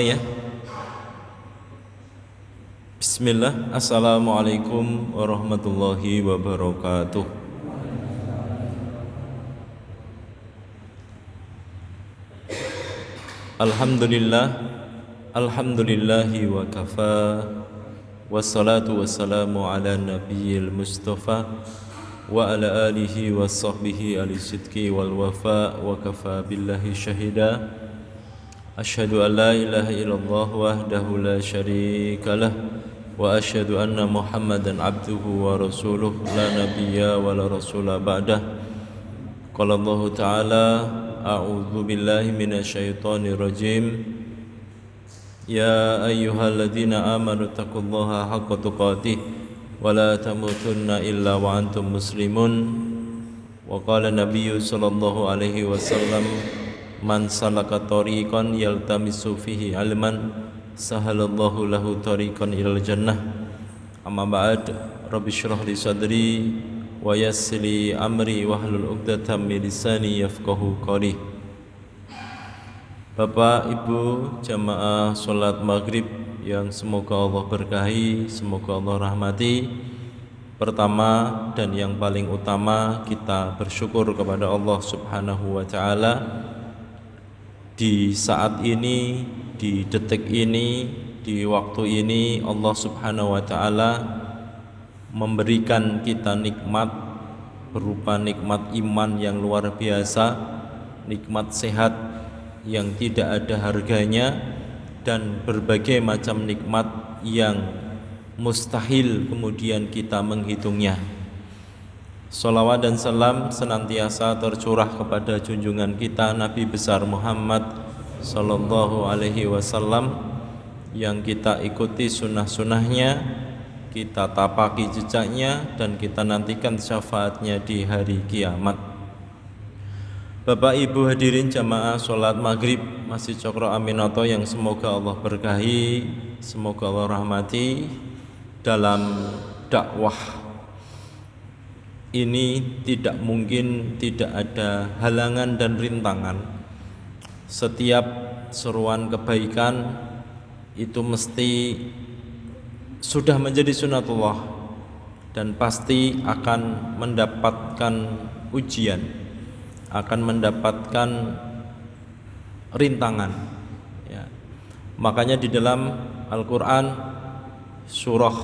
Ya. Bismillah. Assalamualaikum warahmatullahi wabarakatuh. Alhamdulillahi wa kafa. Wassalatu wassalamu ala nabiyil mustafa wa ala alihi wa sahbihi alisidki wal wafa wa kafa billahi syahida. Asyhadu an la ilaha illallah wahdahu la syarika lah wa asyhadu anna Muhammadan abduhu wa rasuluh la nabiyya wa la rasula ba'dah. Qala Allah ta'ala a'udzu billahi minasyaitonir rajim. Ya ayyuhalladzina amanu taqullaha haqqa tuqatih wa la tamutunna illa wa antum muslimun. Wa qala nabiyyu sallallahu alaihi wasallam, man salaka tariqan yaltamisu fihi ilman sahalallahu lahu tariqan ilal jannah. Amma ba'd, rabbi shrah li sadri wa yassir li amri wahlul 'uqdatam min lisani yafqahu qawli. Bapak, Ibu, jamaah salat maghrib yang semoga Allah berkahi, semoga Allah rahmati. Pertama dan yang paling utama, kita bersyukur kepada Allah Subhanahu wa taala. Di saat ini, di detik ini, di waktu ini, Allah Subhanahu wa ta'ala memberikan kita nikmat berupa nikmat iman yang luar biasa, nikmat sehat yang tidak ada harganya, dan berbagai macam nikmat yang mustahil kemudian kita menghitungnya. Salawat dan salam senantiasa tercurah kepada junjungan kita Nabi besar Muhammad sallallahu alaihi wasallam, yang kita ikuti sunnah-sunnahnya, kita tapaki jejaknya, dan kita nantikan syafaatnya di hari kiamat. Bapak Ibu hadirin jamaah sholat maghrib Masjid Cokro Aminoto yang semoga Allah berkahi, semoga Allah rahmati. Dalam dakwah ini tidak mungkin tidak ada halangan dan rintangan. Setiap seruan kebaikan itu mesti sudah menjadi sunatullah dan pasti akan mendapatkan ujian, akan mendapatkan rintangan ya. Makanya di dalam Al-Quran surah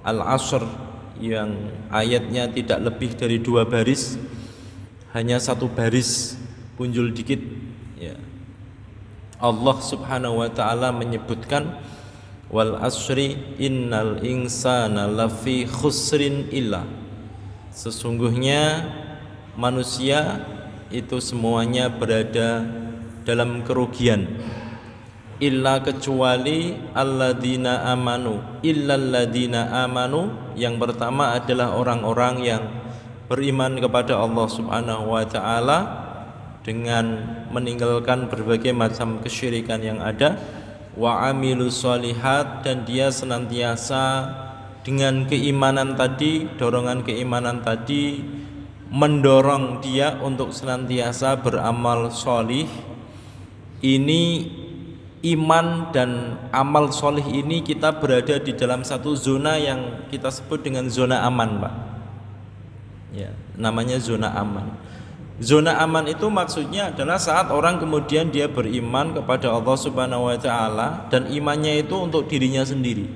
Al-Asr yang ayatnya tidak lebih dari 2 baris, hanya 1 baris punjul dikit ya. Allah Subhanahu wa ta'ala menyebutkan, wal asri innal insana lafi khusrin illa, sesungguhnya manusia itu semuanya berada dalam kerugian, illa kecuali alladzina amanu, illalladzina amanu, yang pertama adalah orang-orang yang beriman kepada Allah Subhanahu wa ta'ala dengan meninggalkan berbagai macam kesyirikan yang ada, wa amilus sholihat, dan dia senantiasa dengan keimanan tadi, dorongan keimanan tadi mendorong dia untuk senantiasa beramal sholih. Ini iman dan amal solih ini kita berada di dalam satu zona yang kita sebut dengan zona aman, Pak. Ya, namanya zona aman. Zona aman itu maksudnya adalah saat orang kemudian dia beriman kepada Allah Subhanahu wa ta'ala, dan imannya itu untuk dirinya sendiri.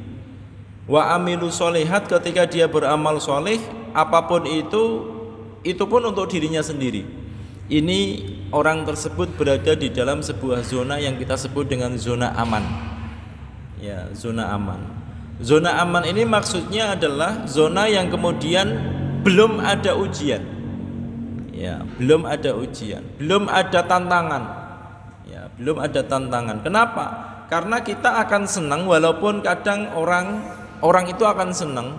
Wa amilu solihat, ketika dia beramal soleh apapun itu pun untuk dirinya sendiri. Ini orang tersebut berada di dalam sebuah zona yang kita sebut dengan zona aman. Ya, zona aman. Zona aman ini maksudnya adalah zona yang kemudian belum ada ujian. Ya, belum ada ujian, belum ada tantangan. Ya, belum ada tantangan. Kenapa? Karena kita akan senang, walaupun kadang orang itu akan senang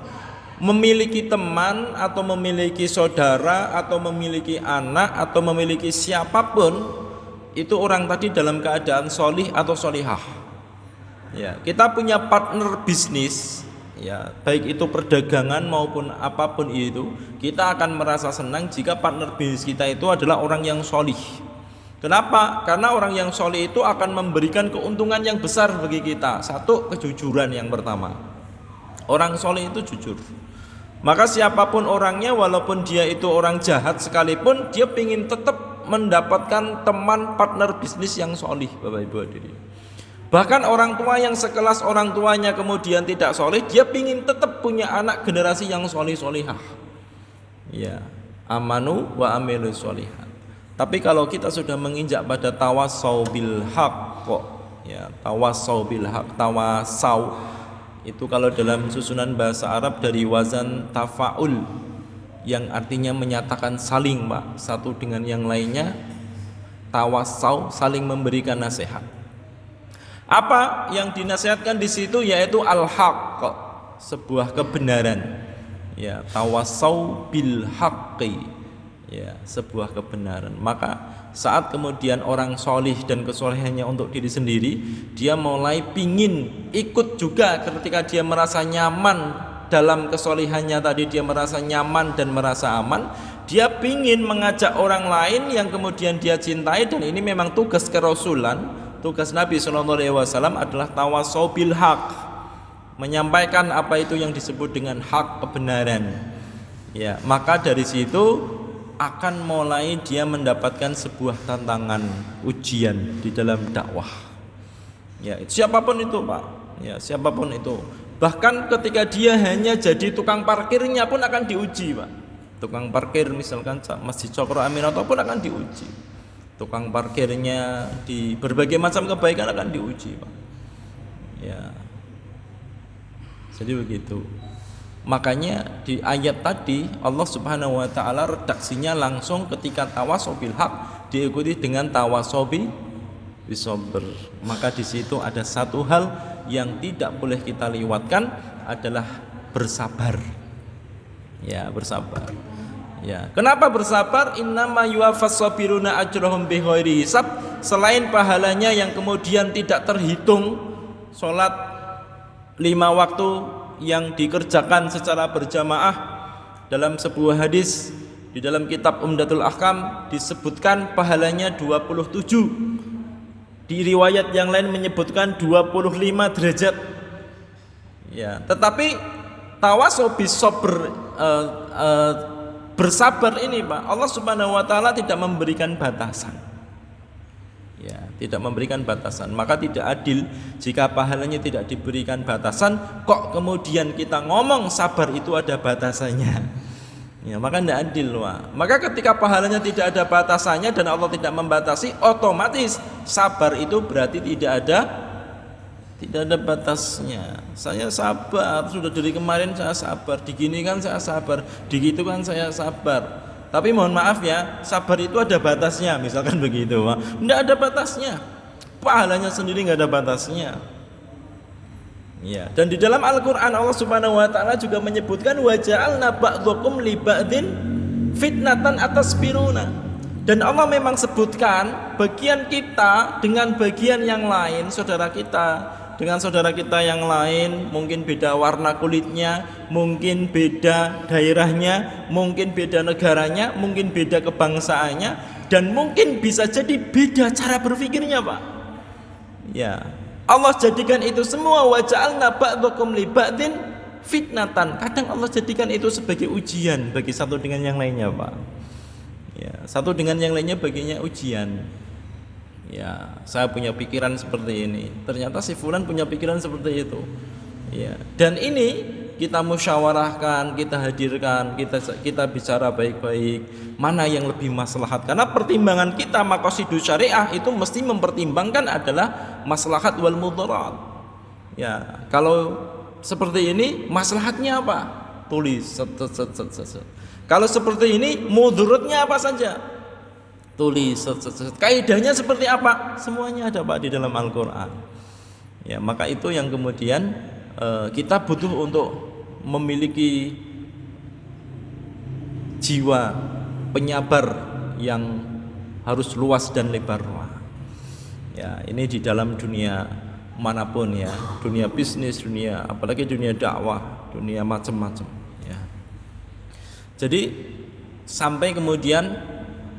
memiliki teman atau memiliki saudara atau memiliki anak atau memiliki siapapun itu orang tadi dalam keadaan solih atau solihah. Ya, kita punya partner bisnis, ya, baik itu perdagangan maupun apapun itu, kita akan merasa senang jika partner bisnis kita itu adalah orang yang solih. Kenapa? Karena orang yang soleh itu akan memberikan keuntungan yang besar bagi kita. Satu, kejujuran yang pertama. Orang soleh itu jujur. Maka siapapun orangnya, walaupun dia itu orang jahat sekalipun, dia ingin tetap mendapatkan teman partner bisnis yang soleh, Bapak Ibu hadirin. Bahkan orang tua yang sekelas orang tuanya kemudian tidak soleh, dia ingin tetap punya anak generasi yang soleh-solehah. Ya, amanu wa amilu sholihat. Tapi kalau kita sudah menginjak pada tawasau bil haq, ya, tawasau bil haq, tawasau itu kalau dalam susunan bahasa Arab dari wazan tafaul yang artinya menyatakan saling, Pak, satu dengan yang lainnya. Tawasau, saling memberikan nasihat. Apa yang dinasihatkan di situ yaitu al-haq, sebuah kebenaran. Ya, tawasau bil haqqi, ya, sebuah kebenaran. Maka saat kemudian orang solih dan kesolehannya untuk diri sendiri, dia mulai pingin ikut juga ketika dia merasa nyaman dalam kesolehannya tadi, dia merasa nyaman dan merasa aman, dia pingin mengajak orang lain yang kemudian dia cintai. Dan ini memang tugas kerasulan, tugas Nabi SAW adalah tawasau bil haq, menyampaikan apa itu yang disebut dengan hak, kebenaran. Ya, maka dari situ akan mulai dia mendapatkan sebuah tantangan, ujian di dalam dakwah. Ya, siapapun itu, Pak. Ya, siapapun itu. Bahkan ketika dia hanya jadi tukang parkirnya pun akan diuji, Pak. Tukang parkir misalkan Masjid Cokro Aminoto pun akan diuji. Tukang parkirnya di berbagai macam kebaikan akan diuji, Pak. Ya. Jadi begitu. Makanya di ayat tadi Allah Subhanahu wa taala redaksinya langsung ketika tawasau bil haq diikuti dengan tawasau bisabr. Maka di situ ada satu hal yang tidak boleh kita lewatkan adalah bersabar. Ya, bersabar. Ya, kenapa bersabar? Innama yuwaffas sabiruna ajrahum bighairi hisab. Selain pahalanya yang kemudian tidak terhitung, salat 5 waktu yang dikerjakan secara berjamaah, dalam sebuah hadis di dalam kitab Umdatul Ahkam disebutkan pahalanya 27. Di riwayat yang lain menyebutkan 25 derajat. Ya, tetapi tawasau bisabr, bersabar ini, Pak, Allah Subhanahu wa taala tidak memberikan batasan. Ya, tidak memberikan batasan. Maka tidak adil jika pahalanya tidak diberikan batasan, kok kemudian kita ngomong sabar itu ada batasannya. Ya, maka tidak adil, Pak. Maka ketika pahalanya tidak ada batasannya dan Allah tidak membatasi, otomatis sabar itu berarti tidak ada batasnya. Saya sabar, sudah dari kemarin saya sabar, diginikan saya sabar, digitukan saya sabar. Tapi mohon maaf ya, sabar itu ada batasnya, misalkan begitu, Pak. Tidak ada batasnya. Pahalanya sendiri nggak ada batasnya. Ya, dan di dalam Al-Qur'an Allah Subhanahu wa taala juga menyebutkan wa ja'alna ba'dzakum li ba'din fitnatan atasbiruna. Dan Allah memang sebutkan bagian kita dengan bagian yang lain, saudara kita dengan saudara kita yang lain, mungkin beda warna kulitnya, mungkin beda daerahnya, mungkin beda negaranya, mungkin beda kebangsaannya, dan mungkin bisa jadi beda cara berpikirnya, Pak. Ya, Allah jadikan itu semua wa ja'alna ba'dzakum li ba'din fitnatan. Kadang Allah jadikan itu sebagai ujian bagi satu dengan yang lainnya, Pak. Ya, satu dengan yang lainnya baginya ujian. Ya, saya punya pikiran seperti ini, ternyata si fulan punya pikiran seperti itu. Ya, dan ini kita musyawarahkan, kita hadirkan, kita bicara baik-baik, mana yang lebih maslahat. Karena pertimbangan kita maqasidus syariah itu mesti mempertimbangkan adalah maslahat wal mudarat. Ya, kalau seperti ini maslahatnya apa? Tulis. Kalau seperti ini mudaratnya apa saja? Tulis. Kaidahnya seperti apa? Semuanya ada, Pak, di dalam Al-Qur'an. Ya, maka itu yang kemudian kita butuh untuk memiliki jiwa penyabar yang harus luas dan lebar. Ya, ini di dalam dunia manapun ya, dunia bisnis, dunia apalagi dunia dakwah, dunia macam-macam ya. Jadi sampai kemudian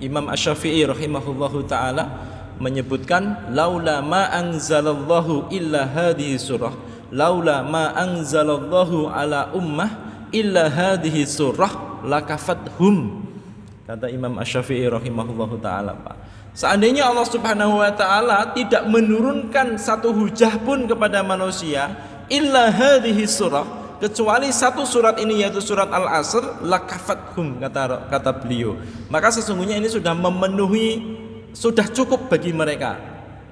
Imam Asy-Syafi'i rahimahullahu taala menyebutkan laula ma anzalallahu illa hadhihi surah, laula ma anzalallahu ala ummah illa hadhihi surah lakafathum. Kata Imam Asy-Syafi'i rahimahullahu taala, Pak, seandainya Allah Subhanahu wa taala tidak menurunkan satu hujah pun kepada manusia illa hadhihi surah, kecuali satu surat ini yaitu surat Al-Asr, lakafathum, kata beliau, maka sesungguhnya ini sudah memenuhi, sudah cukup bagi mereka,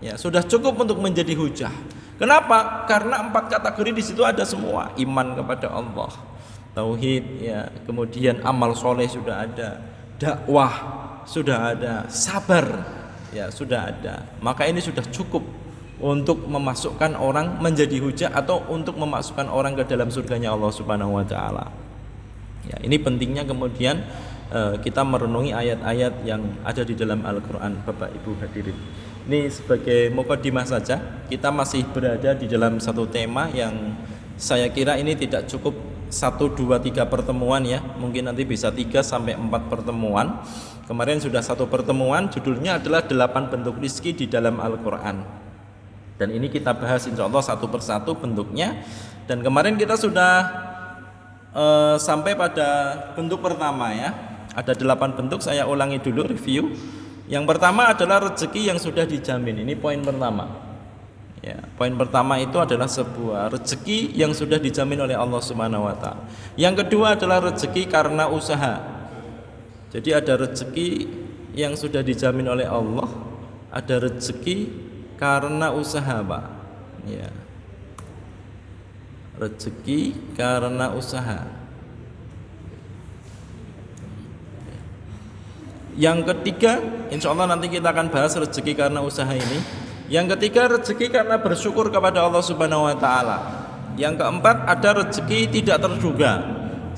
ya, sudah cukup untuk menjadi hujah. Kenapa? Karena 4 kategori di situ ada semua. Iman kepada Allah, tauhid, ya, kemudian amal soleh sudah ada, dakwah sudah ada, sabar, ya, sudah ada. Maka ini sudah cukup untuk memasukkan orang menjadi hujah atau untuk memasukkan orang ke dalam surganya Allah Subhanahu wa taala. Ya, ini pentingnya kemudian kita merenungi ayat-ayat yang ada di dalam Al-Qur'an, Bapak Ibu hadirin. Ini sebagai mukadimah saja. Kita masih berada di dalam satu tema yang saya kira ini tidak cukup 1, 2, 3 pertemuan, ya. Mungkin nanti bisa 3 sampai 4 pertemuan. Kemarin sudah 1 pertemuan, judulnya adalah 8 bentuk rizki di dalam Al-Qur'an. Dan ini kita bahas insya Allah satu persatu bentuknya. Dan kemarin kita sudah sampai pada bentuk pertama, ya. Ada 8 bentuk, saya ulangi dulu review. Yang pertama adalah rezeki yang sudah dijamin. Ini poin pertama, ya. Poin pertama itu adalah sebuah rezeki yang sudah dijamin oleh Allah Subhanahu wa taala. Yang kedua adalah rezeki karena usaha. Jadi ada rezeki yang sudah dijamin oleh Allah, ada rezeki karena usaha, Pak, ya. Rezeki karena usaha. Yang ketiga, insya Allah nanti kita akan bahas rezeki karena usaha ini. Yang ketiga, rezeki karena bersyukur kepada Allah Subhanahu wa taala. Yang keempat, ada rezeki tidak terduga,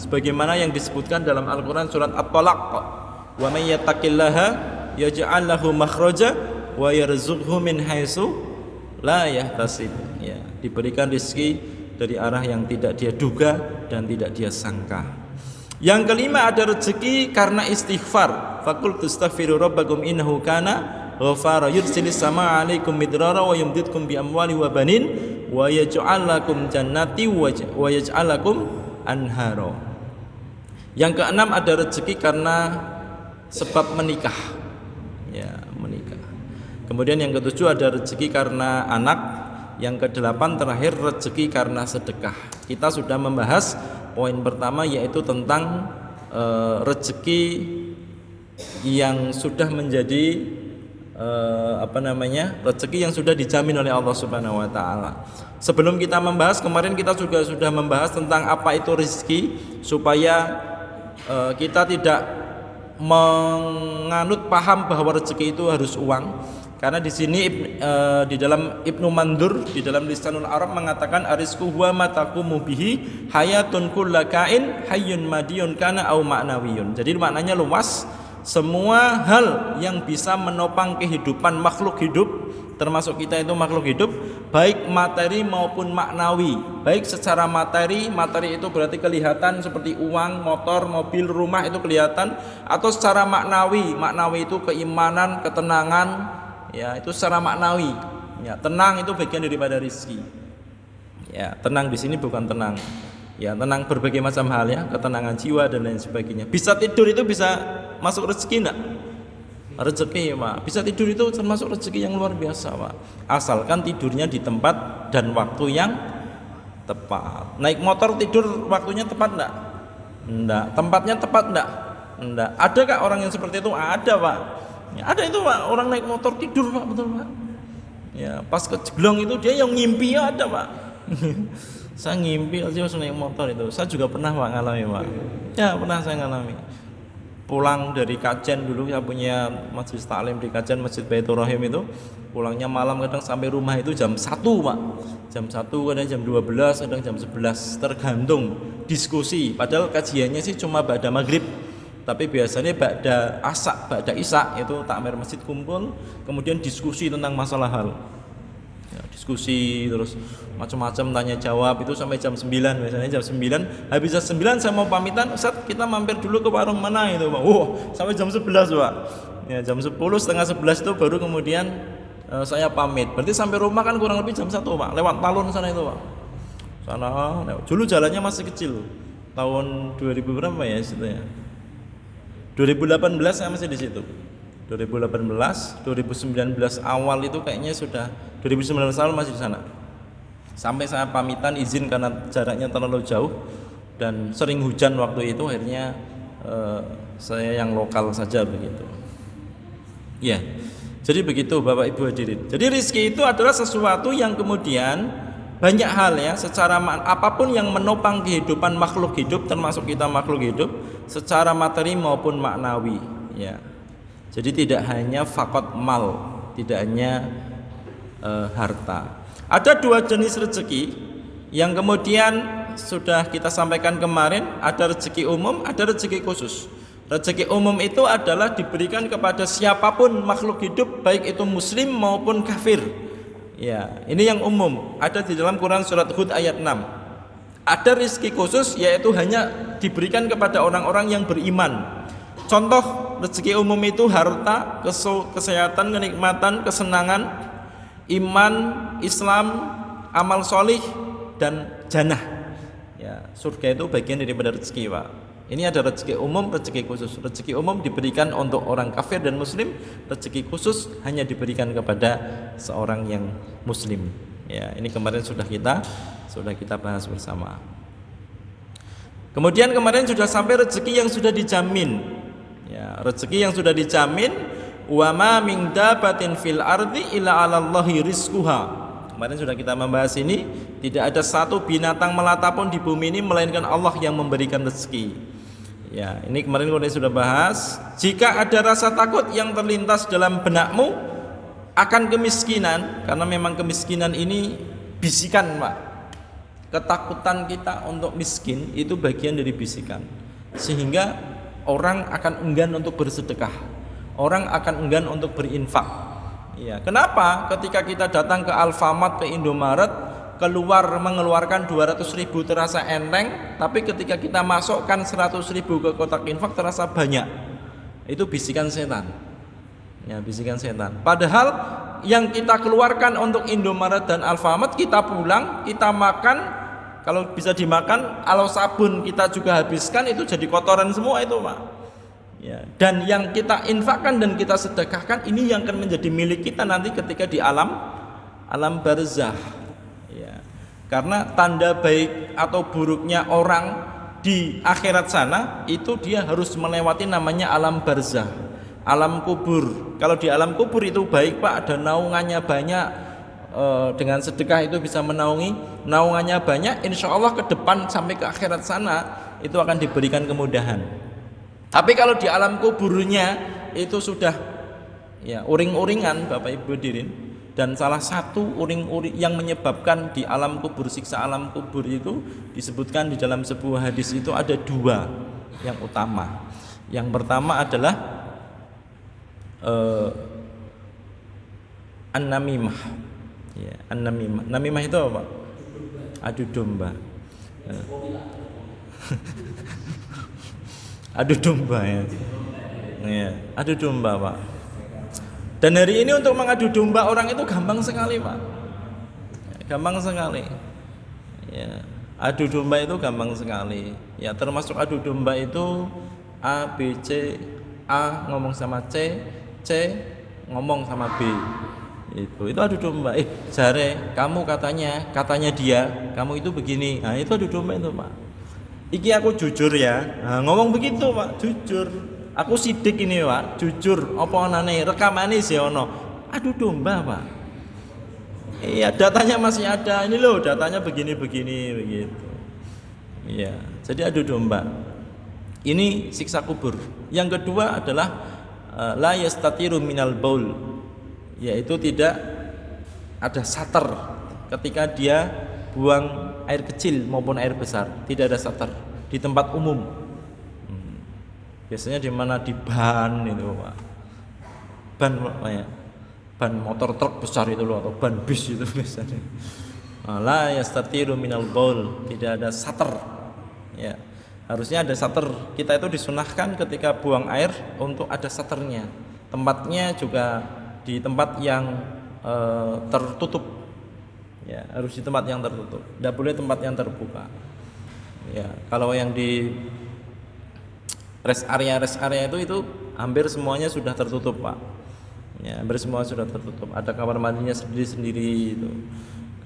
sebagaimana yang disebutkan dalam Al-Qur'an surat At-Talaq, wa may yattaqillaha yaj'al lahu makhraja wa yarzuqhu min haitsu la yahtasib, ya, diberikan rezeki dari arah yang tidak dia duga dan tidak dia sangka. Yang kelima, ada rezeki karena istighfar, faqul tastaghfiru rabbakum innahu kana ghafara yursilis samaa 'alaikum midrara wa yumdidkum bi amwali wa banin wa yaj'al lakum jannati wa yaj'al lakum anhara. Yang keenam, ada rezeki karena sebab menikah, ya, menikah. Kemudian yang ketujuh, ada rezeki karena anak. Yang kedelapan terakhir, rezeki karena sedekah. Kita sudah membahas poin pertama, yaitu tentang rezeki yang sudah menjadi rezeki yang sudah dijamin oleh Allah Subhanahu wa taala. Sebelum kita membahas, kemarin kita juga sudah membahas tentang apa itu rezeki, supaya kita tidak menganut paham bahwa rezeki itu harus uang. Karena di sini di dalam Ibnu Mandur di dalam Lisanul Arab mengatakan arizku huwa ma taqumu bihi hayatun kullakain hayyun madiyun kana au ma'nawiyun. Jadi maknanya luas, semua hal yang bisa menopang kehidupan makhluk hidup, termasuk kita itu makhluk hidup, baik materi maupun maknawi. Baik secara materi itu berarti kelihatan seperti uang, motor, mobil, rumah, itu kelihatan. Atau secara maknawi itu keimanan, ketenangan, ya, itu secara maknawi, ya. Tenang itu bagian daripada rizki, ya. Tenang di sini bukan tenang, ya, tenang berbagai macam hal, ya, ketenangan jiwa dan lain sebagainya. Bisa tidur itu bisa masuk rezeki enggak? Rezeki, Pak. Bisa tidur itu termasuk rezeki yang luar biasa, Pak. Asalkan tidurnya di tempat dan waktu yang tepat. Naik motor tidur waktunya tepat enggak? Enggak. Tempatnya tepat enggak? Enggak. Adakah orang yang seperti itu? Ada, Pak. Ya, ada itu, Pak, orang naik motor tidur, Pak, betul, Pak. Ya, pas kejeblong itu dia yang ngimpi, ya, ada, Pak. Saya ngimpi aja naik motor itu. Saya juga pernah, Pak, ngalami, Pak. Ya, pernah saya ngalami. Pulang dari kajian dulu, saya punya majelis taklim di kajian Masjid Baitur Rahim itu. Pulangnya malam, kadang sampai rumah itu jam 1, Pak. Jam 1, kadang jam 12, kadang jam 11, tergantung diskusi. Padahal kajiannya sih cuma ba'da maghrib. Tapi biasanya ba'da isya itu takmir masjid kumpul, kemudian diskusi tentang masalah hal, ya, diskusi terus macam-macam tanya jawab itu sampai jam 9. Biasanya jam 9, habis jam 9 saya mau pamitan, Ustaz kita mampir dulu ke warung mana itu, Pak. Sampai jam 11, Pak. Ya, jam 10 setengah 11 itu baru kemudian saya pamit. Berarti sampai rumah kan kurang lebih jam 1 Pak. Lewat Talun sana itu Pak. Sana dulu jalannya masih kecil. Tahun 2000 berapa ya situ ya? 2018 saya masih di situ. 2018, 2019 awal itu kayaknya sudah 2019 awal masih di sana. Sampai saya pamitan izin karena jaraknya terlalu jauh dan sering hujan waktu itu, akhirnya saya yang lokal saja begitu. Ya. Jadi begitu Bapak Ibu hadirin. Jadi rizki itu adalah sesuatu yang kemudian banyak hal ya, secara apapun yang menopang kehidupan makhluk hidup, termasuk kita makhluk hidup, secara materi maupun maknawi ya. Jadi tidak hanya fakot mal, tidak hanya harta. Ada dua jenis rezeki yang kemudian sudah kita sampaikan kemarin, ada rezeki umum, ada rezeki khusus. Rezeki umum itu adalah diberikan kepada siapapun makhluk hidup, baik itu muslim maupun kafir. Ya, ini yang umum, ada di dalam Quran surat Hud ayat 6. Ada rezeki khusus, yaitu hanya diberikan kepada orang-orang yang beriman. Contoh rezeki umum itu harta, kesehatan, kenikmatan, kesenangan, iman, Islam, amal solih, dan jannah. Ya, surga itu bagian daripada rezeki Pak. Ini ada rezeki umum, rezeki khusus. Rezeki umum diberikan untuk orang kafir dan muslim, rezeki khusus hanya diberikan kepada seorang yang muslim. Ya, ini kemarin sudah kita bahas bersama. Kemudian kemarin sudah sampai rezeki yang sudah dijamin. Ya, rezeki yang sudah dijamin, wa ma min dabatin fil ardi illa 'alallahi rizquha. Kemarin sudah kita membahas ini, tidak ada satu binatang melata pun di bumi ini melainkan Allah yang memberikan rezeki. Ya, ini kemarin kita sudah bahas. Jika ada rasa takut yang terlintas dalam benakmu akan kemiskinan, karena memang kemiskinan ini bisikan Pak. Ketakutan kita untuk miskin itu bagian dari bisikan, sehingga orang akan enggan untuk bersedekah, orang akan enggan untuk berinfak. Ya, kenapa? Ketika kita datang ke Alfamart, ke Indomaret, mengeluarkan 200.000 terasa enteng, tapi ketika kita masukkan 100.000 ke kotak infak terasa banyak. Itu bisikan setan. Ya, bisikan setan. Padahal yang kita keluarkan untuk Indomaret dan Alfamart, kita pulang, kita makan, kalau bisa dimakan, kalau sabun kita juga habiskan, itu jadi kotoran semua itu Pak. Ya, dan yang kita infakkan dan kita sedekahkan ini yang akan menjadi milik kita nanti ketika di alam barzah. Ya, karena tanda baik atau buruknya orang di akhirat sana itu dia harus melewati namanya alam barzah, alam kubur. Kalau di alam kubur itu baik Pak, ada naungannya banyak, dengan sedekah itu bisa menaungi, naungannya banyak, insya Allah ke depan sampai ke akhirat sana itu akan diberikan kemudahan. Tapi kalau di alam kuburnya itu sudah ya uring-uringan Bapak Ibu hadirin, dan salah satu uring-uring yang menyebabkan di alam kubur, siksa alam kubur itu disebutkan di dalam sebuah hadis itu ada dua yang utama. Yang pertama adalah an-namimah. Ya, an-namimah. Namimah itu apa Pak? Adu domba. Adu domba ya. Ya, adu domba Pak. Dan hari ini untuk mengadu domba orang itu gampang sekali Pak. Gampang sekali. Ya, adu domba itu gampang sekali. Ya, termasuk adu domba itu A, B, C, A ngomong sama C, C ngomong sama B. Itu adu domba. Jare, kamu katanya dia, kamu itu begini. Nah, itu adu domba itu Pak. Iki aku jujur ya. Nah, ngomong begitu Pak, jujur. Aku sidik ini Pak, jujur. Apa anane rekamane sih ono. Adu domba Pak. Iya, datanya masih ada. Ini loh, datanya begini begitu. Iya, jadi adu domba. Ini siksa kubur. Yang kedua adalah la yastatiru minal baul, yaitu tidak ada sater ketika dia buang air kecil maupun air besar, tidak ada sater di tempat umum. Biasanya di mana, di ban itu Pak. Ban apa ya? Ban motor truk besar itu loh, atau ban bis itu biasanya. La yastatiru minal baul, tidak ada sater. Ya. Harusnya ada sater. Kita itu disunahkan ketika buang air untuk ada saternya. Tempatnya juga di tempat yang tertutup. Ya, harus di tempat yang tertutup. Tidak boleh tempat yang terbuka. Ya, kalau yang di rest area itu hampir semuanya sudah tertutup, Pak. Ya, hampir semua sudah tertutup. Ada kamar mandinya sendiri-sendiri itu.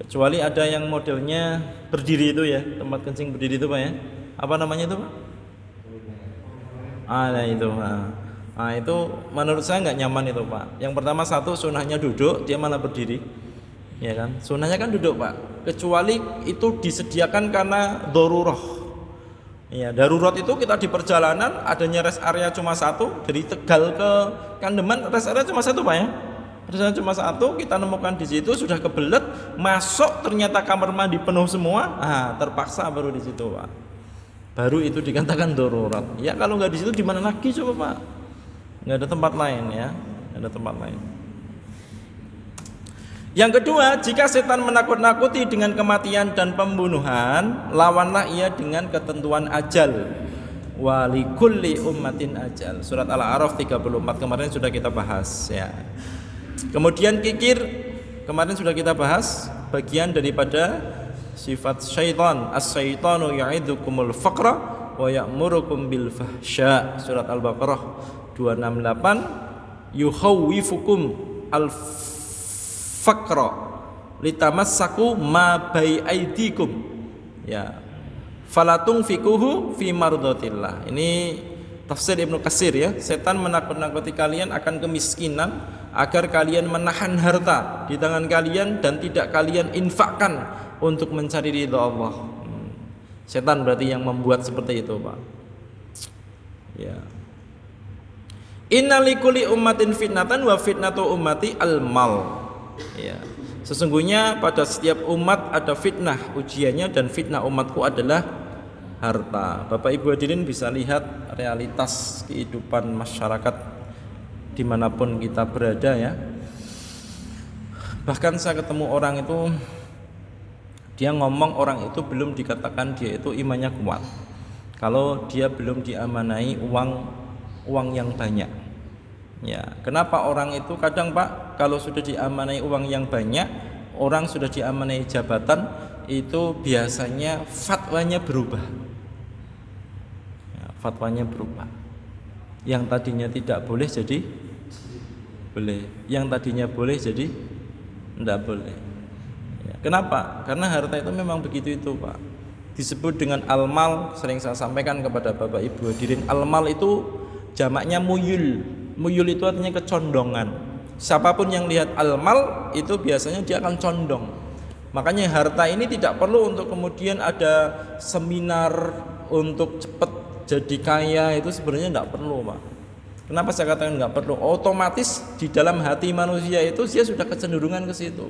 Kecuali ada yang modelnya berdiri itu ya, tempat kencing berdiri itu, Pak ya. Apa namanya itu, Pak? Nah itu. Nah itu menurut saya nggak nyaman itu, Pak. Yang pertama satu, sunahnya duduk, dia malah berdiri. Ya kan? Sunahnya kan duduk, Pak. Kecuali itu disediakan karena darurah. Ya, darurat itu kita di perjalanan adanya rest area cuma satu, dari Tegal ke Kandeman rest area cuma satu, Pak ya. Rest area cuma satu, kita nemukan di situ sudah kebelet, masuk ternyata kamar mandi penuh semua. Terpaksa baru di situ, Pak. Baru itu dikatakan darurat. Ya kalau nggak di situ di mana lagi coba, Pak? Nggak ada tempat lain ya, nggak ada tempat lain. Yang kedua, jika setan menakut-nakuti dengan kematian dan pembunuhan, lawanlah ia dengan ketentuan ajal. Walikulli ummatin ajal. Surat Al-A'raf 34 kemarin sudah kita bahas ya. Kemudian kikir kemarin sudah kita bahas bagian daripada sifat syaitan. As-syaitanu ya'idukumul faqra wa ya'murukum bil fahsya. Surat Al-Baqarah 268. Yukhawwifukum al-faqra litamassaku ma bai'aidikum. Ya. Falatung fikuhu fi mardatillah. Ini tafsir Ibnu Katsir ya. Setan menakut-nakuti kalian akan kemiskinan agar kalian menahan harta di tangan kalian dan tidak kalian infakkan untuk mencari ridha Allah. Setan berarti yang membuat seperti itu, Pak. Ya. Inna likulli ummatin fitnatan wa fitnatu ummati al-mal. Ya. Sesungguhnya pada setiap umat ada fitnah ujiannya dan fitnah umatku adalah harta. Bapak Ibu hadirin bisa lihat realitas kehidupan masyarakat dimanapun kita berada ya. Bahkan saya ketemu orang itu, dia ngomong orang itu belum dikatakan dia itu imannya kuat kalau dia belum diamanai uang yang banyak. Ya, kenapa orang itu kadang, Pak, kalau sudah diamanai uang yang banyak, orang sudah diamanai jabatan, itu biasanya fatwanya berubah. Ya, fatwanya berubah. Yang tadinya tidak boleh jadi boleh, yang tadinya boleh jadi tidak boleh. Ya, kenapa? Karena harta itu memang begitu itu, Pak. Disebut dengan al-mal, sering saya sampaikan kepada Bapak Ibu hadirin, al-mal itu jamaknya muyul. Muyul itu artinya kecondongan. Siapapun yang lihat al-mal itu biasanya dia akan condong. Makanya harta ini tidak perlu untuk kemudian ada seminar untuk cepat jadi kaya, itu sebenarnya tidak perlu, Pak. Kenapa saya katakan tidak perlu? Otomatis di dalam hati manusia itu dia sudah kecenderungan ke situ.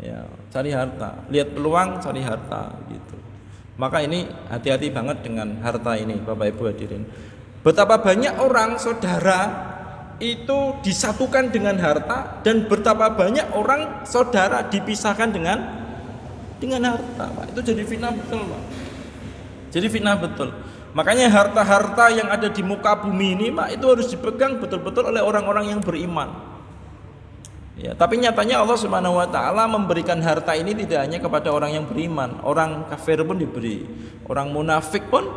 Ya, cari harta, lihat peluang cari harta gitu. Maka ini hati-hati banget dengan harta ini, Bapak Ibu hadirin. Betapa banyak orang saudara itu disatukan dengan harta dan betapa banyak orang saudara dipisahkan dengan harta, Pak. Itu jadi fitnah betul, Pak. Jadi fitnah betul. Makanya harta-harta yang ada di muka bumi ini, Pak, itu harus dipegang betul-betul oleh orang-orang yang beriman. Ya, tapi nyatanya Allah Subhanahu wa taala memberikan harta ini tidak hanya kepada orang yang beriman, orang kafir pun diberi, orang munafik pun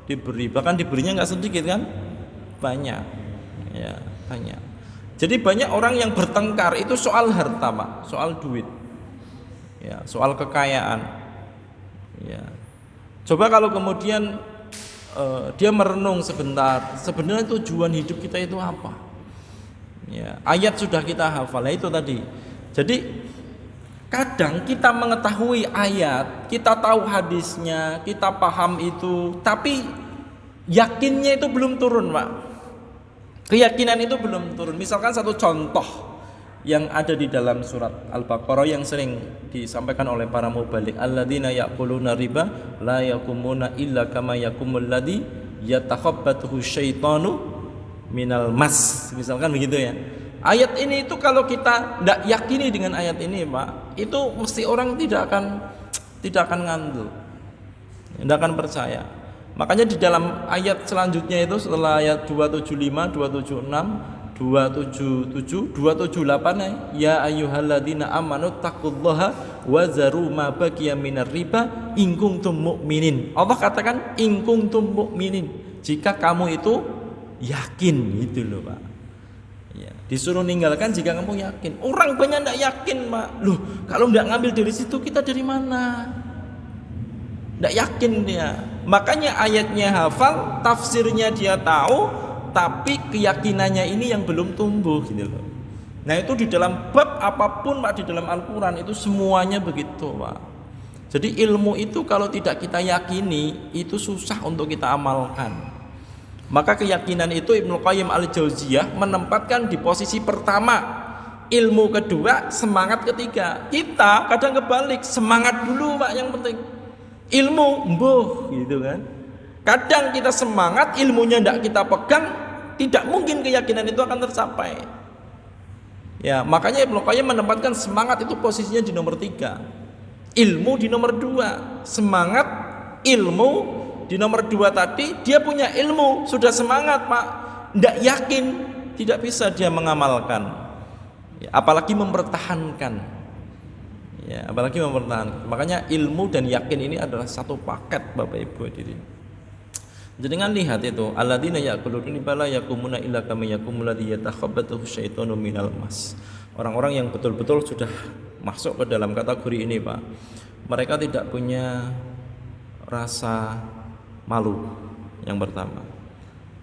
diberi, bahkan diberinya nggak sedikit kan, banyak, ya banyak. Jadi banyak orang yang bertengkar itu soal harta, Pak, soal duit, ya, soal kekayaan. Ya. Coba kalau kemudian dia merenung sebentar, sebenarnya tujuan hidup kita itu apa? Ya, ayat sudah kita hafal, itu tadi. Jadi kadang kita mengetahui ayat, kita tahu hadisnya, kita paham itu, tapi yakinnya itu belum turun, Pak. Keyakinan itu belum turun. Misalkan satu contoh yang ada di dalam surat Al-Baqarah yang sering disampaikan oleh para mubalik, alladzina ya'kuluna riba la yakumuna illa kama yakumul ladzi yatakhabbathu syaitanu minal mas. Misalkan begitu ya. Ayat ini itu kalau kita tidak yakini dengan ayat ini, Pak, itu mesti orang tidak akan ngandel, tidak akan percaya. Makanya di dalam ayat selanjutnya itu setelah ayat 275, 276 277 278 ya ayyuhalladzina amanu taqullaha wa zaru ma baqiya minar riba in kuntum mu'minin. Allah katakan in kuntum mu'minin, jika kamu itu yakin, gitu loh Pak. Ya, disuruh ninggalkan jika kamu yakin. Orang banyak tidak yakin Pak. Loh, kalau tidak ngambil dari situ kita dari mana? Tidak yakin dia. Makanya ayatnya hafal, tafsirnya dia tahu, tapi keyakinannya ini yang belum tumbuh, gitu loh. Nah itu di dalam bab apapun Pak, di dalam Al-Quran itu semuanya begitu Pak. Jadi ilmu itu kalau tidak kita yakini itu susah untuk kita amalkan. Maka keyakinan itu Ibnu Qayyim Al-Jauziyah menempatkan di posisi pertama, ilmu kedua, semangat ketiga. Kita kadang kebalik, semangat dulu Pak yang penting, ilmu mbuh, gitu kan. Kadang kita semangat, ilmunya tidak kita pegang, tidak mungkin keyakinan itu akan tercapai. Ya, makanya Ibnu Qayyim menempatkan semangat itu posisinya di nomor 3, ilmu di nomor 2, semangat, ilmu di nomor 2 tadi. Dia punya ilmu, sudah semangat Pak, tidak yakin, tidak bisa dia mengamalkan, ya, apalagi mempertahankan. Ya, apalagi mempertahankan. Makanya ilmu dan yakin ini adalah satu paket Bapak Ibu hadirin. Jangan lihat itu alladzina yaquluna bala yakumuna illa kama yakumul ladzi yatakhabbathu syaitanu minal mas. Orang-orang yang betul-betul sudah masuk ke dalam kategori ini Pak, mereka tidak punya rasa malu yang pertama.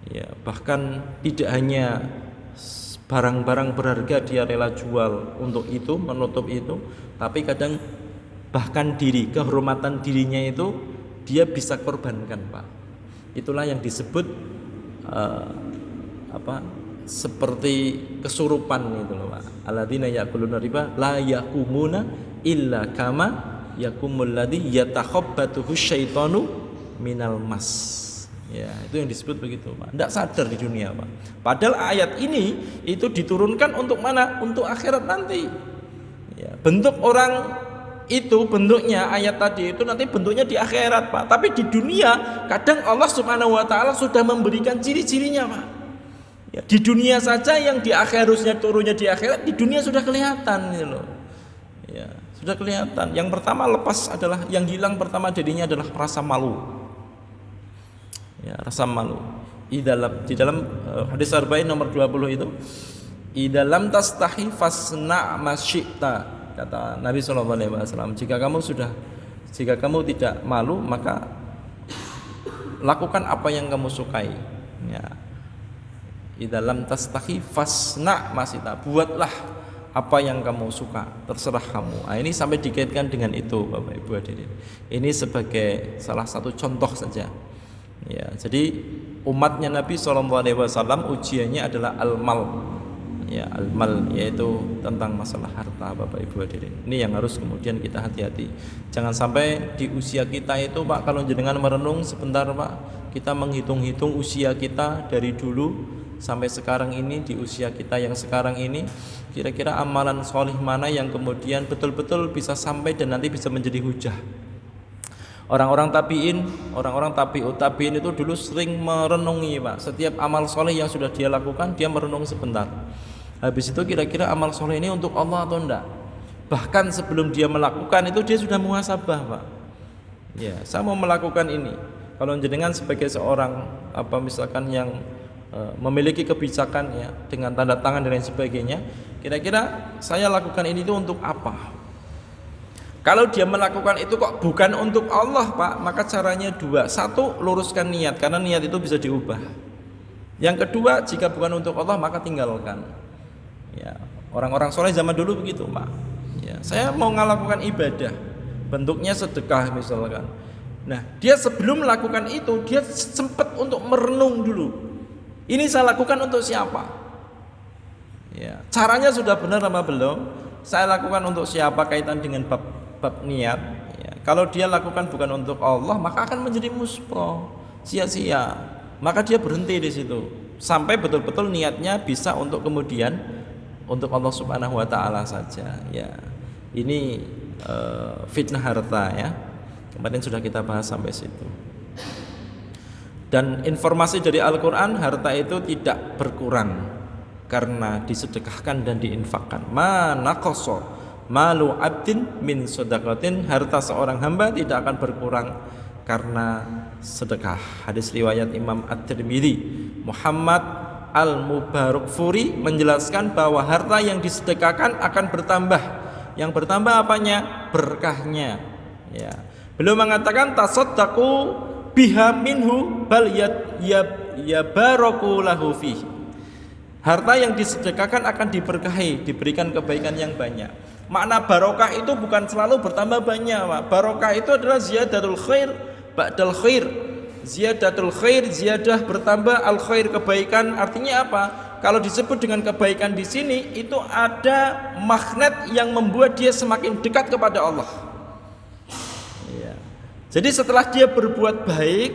Ya, bahkan tidak hanya barang-barang berharga dia rela jual untuk itu, menutup itu, tapi kadang bahkan kehormatan dirinya itu dia bisa korbankan Pak. Itulah yang disebut seperti kesurupan itu loh Pak. Alladzina yaquluna riba la yaqumuna illa kama yaqumul ladzi yatakhabbathu syaitanu minal mas. Ya, itu yang disebut begitu Pak. Tidak sadar di dunia Pak. Padahal ayat ini itu diturunkan untuk mana? Untuk akhirat nanti. Ya, bentuk orang itu bentuknya ayat tadi itu nanti bentuknya di akhirat Pak. Tapi di dunia kadang Allah Subhanahu wa taala sudah memberikan ciri-cirinya Pak. Ya, di dunia saja yang di akhir harusnya turunnya di akhirat, di dunia sudah kelihatan gitu loh. Ya, sudah kelihatan. Yang pertama lepas adalah yang hilang pertama jadinya adalah rasa malu. Ya, rasa malu. Di dalam hadis arba'in nomor 20 itu, idalam tastahi fasna masyita, kata Nabi SAW, jika kamu tidak malu maka lakukan apa yang kamu sukai. Ya, idalam tastahi fasna masyita, buatlah apa yang kamu suka, terserah kamu. Nah, ini sampai dikaitkan dengan itu Bapak Ibu hadirin. Ini sebagai salah satu contoh saja. Ya, jadi umatnya Nabi SAW ujiannya adalah al-mal. Ya, al-mal yaitu tentang masalah harta Bapak Ibu hadirin. Ini yang harus kemudian kita hati-hati. Jangan sampai di usia kita itu Pak, kalau jenengan merenung sebentar Pak, kita menghitung-hitung usia kita dari dulu sampai sekarang ini, di usia kita yang sekarang ini, kira-kira amalan solih mana yang kemudian betul-betul bisa sampai dan nanti bisa menjadi hujah. Orang-orang tabi'ut tabi'in itu dulu sering merenungi Pak, setiap amal soleh yang sudah dia lakukan dia merenung sebentar. Habis itu kira-kira amal soleh ini untuk Allah atau enggak. Bahkan sebelum dia melakukan itu dia sudah muhasabah Pak. Ya, saya mau melakukan ini. Kalau jenengan sebagai seorang misalkan yang memiliki kebijakan ya dengan tanda tangan dan lain sebagainya, kira-kira saya lakukan ini itu untuk apa? Kalau dia melakukan itu kok bukan untuk Allah Pak, maka caranya dua. Satu, luruskan niat, karena niat itu bisa diubah. Yang kedua, jika bukan untuk Allah maka tinggalkan. Ya, orang-orang soleh zaman dulu begitu Pak. Ya, saya mau melakukan ibadah, bentuknya sedekah misalkan. Nah, dia sebelum melakukan itu dia sempat untuk merenung dulu. Ini saya lakukan untuk siapa? Ya, caranya sudah benar apa belum? Saya lakukan untuk siapa kaitan dengan bab niat ya. Kalau dia lakukan bukan untuk Allah maka akan menjadi muspro, sia-sia. Maka dia berhenti di situ sampai betul-betul niatnya bisa untuk kemudian untuk Allah Subhanahu wa taala saja ya. Ini fitnah harta ya. Kemarin sudah kita bahas sampai situ. Dan informasi dari Al-Qur'an, harta itu tidak berkurang. karena disedekahkan dan diinfakkan. Ma naqasa malu abdin min shadaqatin, harta seorang hamba tidak akan berkurang karena sedekah. Hadis riwayat Imam At-Tirmidzi. Muhammad Al-Mubarakfuri menjelaskan bahwa harta yang disedekahkan akan bertambah. Yang bertambah apanya? Berkahnya. Ya. Beliau mengatakan tasaddaqu biha minhu bal yabaraku lahu fihi. Harta yang disedekahkan akan diberkahi, diberikan kebaikan yang banyak. Makna barokah itu bukan selalu bertambah banyak, Pak. Barokah itu adalah ziyadatul khair ba'dal khair. Ziyadatul khair, ziyadah bertambah, al khair kebaikan. Artinya apa? Kalau disebut dengan kebaikan di sini itu ada magnet yang membuat dia semakin dekat kepada Allah. Ya. Jadi setelah dia berbuat baik,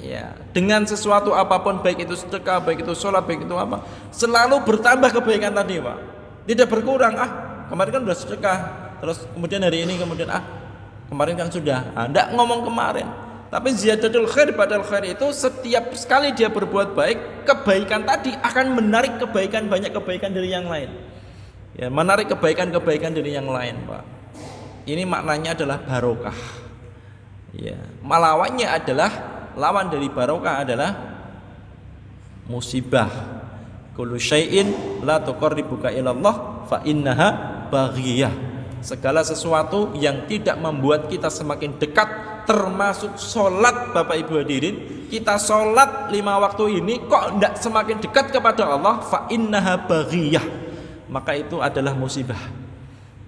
ya, dengan sesuatu apapun, baik itu sedekah, baik itu sholat, baik itu apa, selalu bertambah kebaikan tadi, Pak. Tidak berkurang. Kemarin kan sudah sedekah, terus kemudian hari ini kemudian kemarin kan sudah. Tidak ngomong kemarin. Tapi ziyadatul khair badal khair itu setiap sekali dia berbuat baik, kebaikan tadi akan menarik kebaikan, banyak kebaikan dari yang lain. Ya, menarik kebaikan-kebaikan dari yang lain, Pak. Ini maknanya adalah barokah. Ya, lawannya adalah, lawan dari barokah adalah musibah. Kullu syai'in la tuqarribuka ilallah fa innaha baghiyah. Segala sesuatu yang tidak membuat kita semakin dekat, termasuk sholat, Bapak Ibu hadirin. Kita sholat 5 waktu ini kok tidak semakin dekat kepada Allah, fa innaha baghiyah, maka itu adalah musibah.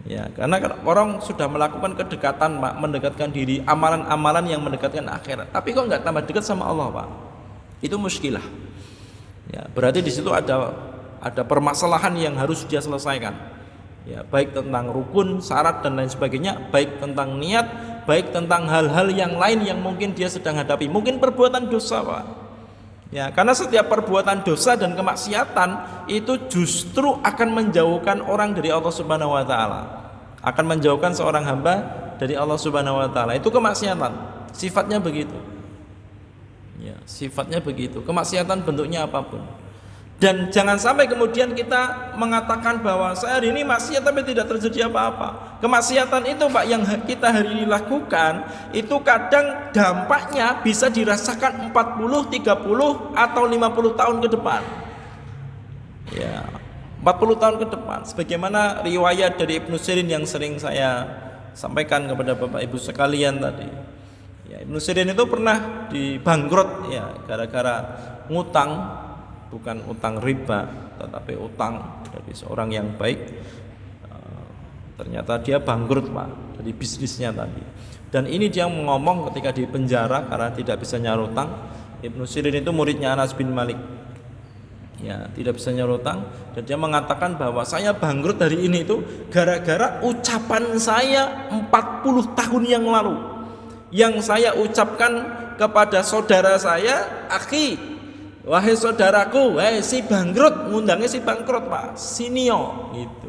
Ya, karena orang sudah melakukan kedekatan, Pak, mendekatkan diri, amalan-amalan yang mendekatkan akhirat, tapi kok nggak tambah dekat sama Allah, Pak. Itu muskilah. Ya, berarti di situ ada permasalahan yang harus dia selesaikan. Ya, baik tentang rukun, syarat dan lain sebagainya, baik tentang niat, baik tentang hal-hal yang lain yang mungkin dia sedang hadapi. Mungkin perbuatan dosa, Pak. Ya, karena setiap perbuatan dosa dan kemaksiatan itu justru akan menjauhkan orang dari Allah Subhanahu wa taala. Akan menjauhkan seorang hamba dari Allah Subhanahu wa taala. Itu kemaksiatan. Sifatnya begitu. Ya, sifatnya begitu. Kemaksiatan bentuknya apapun. Dan jangan sampai kemudian kita mengatakan bahwa saya hari ini maksiat tapi tidak terjadi apa-apa. Kemaksiatan itu, Pak, yang kita hari ini lakukan itu kadang dampaknya bisa dirasakan 40, 30 atau 50 tahun ke depan. Ya, 40 tahun ke depan. Sebagaimana riwayat dari Ibnu Sirin yang sering saya sampaikan kepada Bapak Ibu sekalian tadi. Ya, Ibnu Sirin itu pernah dibangkrut ya gara-gara ngutang. Bukan utang riba, tetapi utang dari seorang yang baik. Ternyata dia bangkrut, Pak, dari bisnisnya tadi. Dan ini dia ngomong ketika di penjara karena tidak bisa nyaur utang. Ibnu Sirin itu muridnya Anas bin Malik. Ya, tidak bisa nyaur utang, dan dia mengatakan bahwa saya bangkrut hari ini itu gara-gara ucapan saya 40 tahun yang lalu. Yang saya ucapkan kepada saudara saya, akhi, wahai saudaraku, si bangkrut, ngundangnya si bangkrut, Pak, sinio gitu.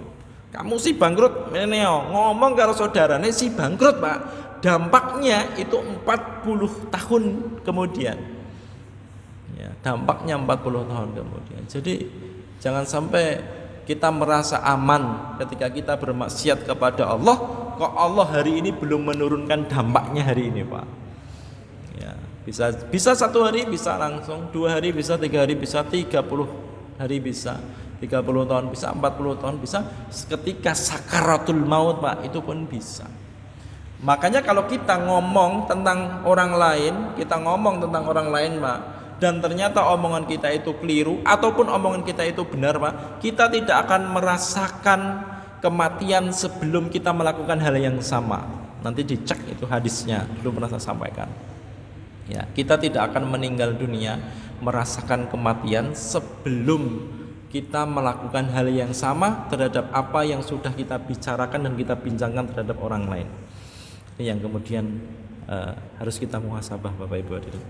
Kamu si bangkrut, meneo ngomong kalau saudaranya si bangkrut, Pak. Dampaknya itu 40 tahun kemudian. Ya, dampaknya 40 tahun kemudian. Jadi jangan sampai kita merasa aman ketika kita bermaksiat kepada Allah, kok Allah hari ini belum menurunkan dampaknya hari ini, Pak. Ya. Bisa 1 hari, bisa langsung 2 hari, bisa 3 hari, bisa 30 hari, bisa 30 tahun, bisa 40 tahun, bisa ketika sakaratul maut, Pak, itu pun bisa. Makanya kalau kita ngomong tentang orang lain, Pak, dan ternyata omongan kita itu keliru ataupun omongan kita itu benar, Pak, kita tidak akan merasakan kematian sebelum kita melakukan hal yang sama. Nanti dicek itu hadisnya, dulu pernah saya sampaikan. Ya, kita tidak akan meninggal dunia merasakan kematian sebelum kita melakukan hal yang sama terhadap apa yang sudah kita bicarakan dan kita bincangkan terhadap orang lain. Ini yang kemudian harus kita muhasabah, Bapak Ibu hadirin.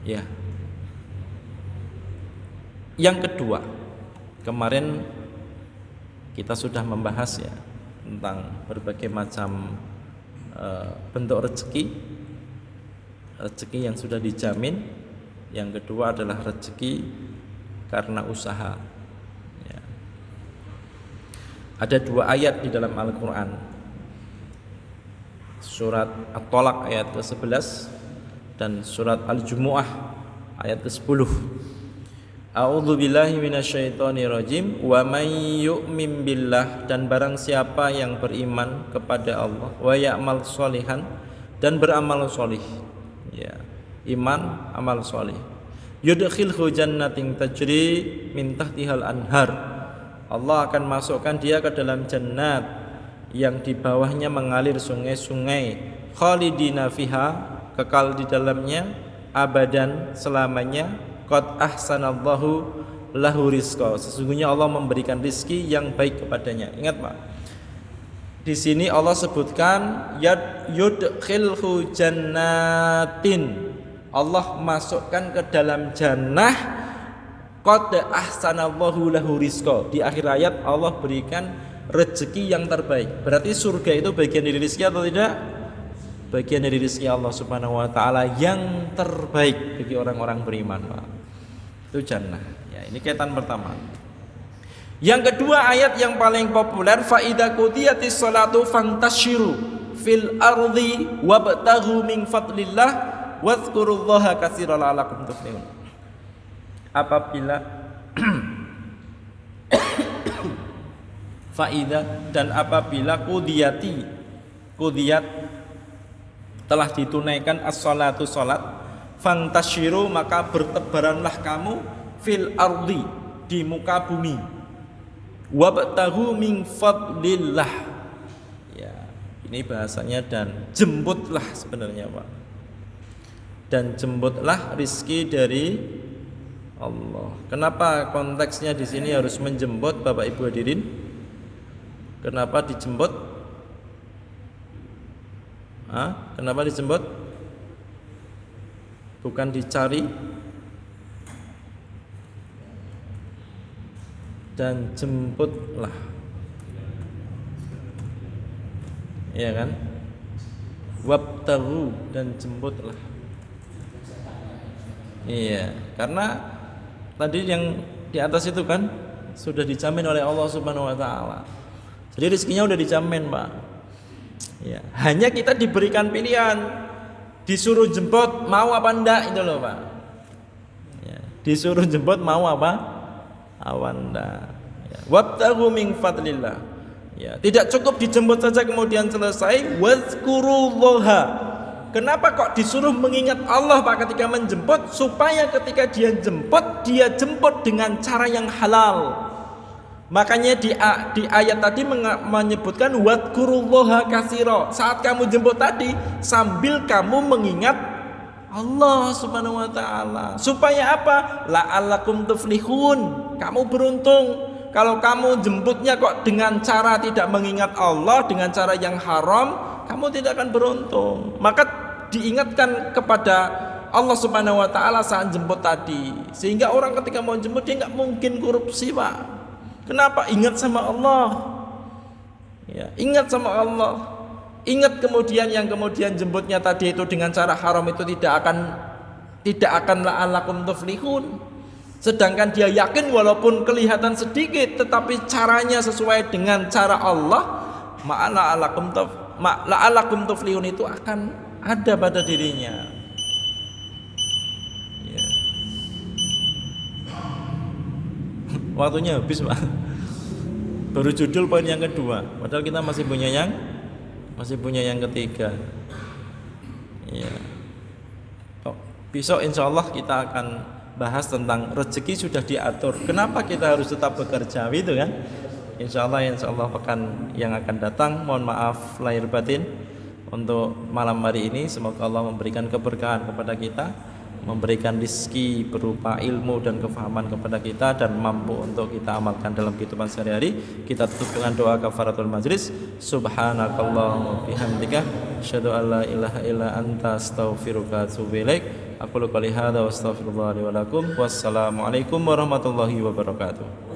Ya. Yang kedua, kemarin kita sudah membahas ya tentang berbagai macam bentuk rezeki yang sudah dijamin Yang kedua adalah rezeki karena usaha. Ya. Ada 2 ayat di dalam Al-Quran. Surat At-Tolak ayat ke-11 dan surat Al-Jumu'ah ayat ke-10. A'udzu billahi minasyaitonir rajim. Wa may yu'min billah, dan barang siapa yang beriman kepada Allah, wa ya'mal sholihan, dan beramal sholih. Ya, iman, amal sholih. Yudkhilhu jannatin tajri min tahtihal anhar. Allah akan masukkan dia ke dalam jannat yang di bawahnya mengalir sungai-sungai. Khalidina fiha, kekal di dalamnya, abadan, selamanya. Qad ahsanallahu lahu rizqa, sesungguhnya Allah memberikan rizki yang baik kepadanya. Ingat Pak, di sini Allah sebutkan yudkhilhu jannatin, Allah masukkan ke dalam jannah. Qad ahsanallahu lahu rizqa, di akhir ayat Allah berikan rezeki yang terbaik. Berarti surga itu bagian dari rezeki atau tidak? Bagian dari rezeki Allah Subhanahu wa taala yang terbaik bagi orang-orang beriman, Pak. Itu jannah. Ya, ini kaitan pertama. Yang kedua, ayat yang paling populer, fa idza qudiyatis sholatu fantashiru fil ardi wabtaghu min fadlillah wadhkurullaha katsiran la'allakum tuflihun. Apabila faida, dan apabila qudiyat telah ditunaikan as-sholatu, sholat, fantashiru, maka bertebaranlah kamu fil ardi, di muka bumi, wabtaghu min fadlillah. Ya, ini bahasanya dan jemputlah sebenarnya, Pak. Dan jemputlah rizki dari Allah. Kenapa konteksnya di sini harus menjemput, Bapak Ibu hadirin? Kenapa dijemput? Kenapa dijemput? Bukan dicari. Dan jemputlah, ya kan? Wabtaghu, dan jemputlah. Iya, karena tadi yang di atas itu kan sudah dijamin oleh Allah Subhanahu wa taala. Jadi rezekinya udah dijamin, Pak. Ya, hanya kita diberikan pilihan, disuruh jemput mau apa enggak, itu loh, Pak. Ya, disuruh jemput mau apa enggak. Ya, wabtaghu min fadlillah. Ya, tidak cukup dijemput saja kemudian selesai. Wazkurullaha. Kenapa kok disuruh mengingat Allah, Pak, ketika menjemput? Supaya ketika dia jemput dengan cara yang halal. Makanya di ayat tadi menyebutkan wadkurullaha katsira. Saat kamu jemput tadi, sambil kamu mengingat Allah Subhanahu wa taala. Supaya apa? La'allakum tuflihun. Kamu beruntung. Kalau kamu jemputnya kok dengan cara tidak mengingat Allah, dengan cara yang haram, kamu tidak akan beruntung. Maka diingatkan kepada Allah Subhanahu wa taala saat jemput tadi. Sehingga orang ketika mau jemput, dia enggak mungkin korupsi, Pak. Kenapa? Ingat sama Allah. Ya, ingat sama Allah. Ingat kemudian yang kemudian jemputnya tadi itu dengan cara haram itu tidak akan la'allakum tuflihun. Sedangkan dia yakin walaupun kelihatan sedikit tetapi caranya sesuai dengan cara Allah, la'allakum tuflihun itu akan ada pada dirinya. Ya. Waktunya habis, Pak. Baru judul poin yang kedua, padahal kita masih punya yang ketiga. Ya. Besok insya Allah kita akan bahas tentang rezeki sudah diatur. Kenapa kita harus tetap bekerja, itu kan? Insya Allah pekan yang akan datang. Mohon maaf lahir batin untuk malam hari ini. Semoga Allah memberikan keberkahan kepada kita, memberikan rezeki berupa ilmu dan kefahaman kepada kita, dan mampu untuk kita amalkan dalam kehidupan sehari-hari. Kita tutup dengan doa kafaratul majlis. Subhanakallahumma bihamdika asyhadu an la ilaha illa anta astaghfiruka wa atubu ilaik. Aku qouli hadza wa astaghfirullah li wa lakum. Wassalamualaikum warahmatullahi wabarakatuh.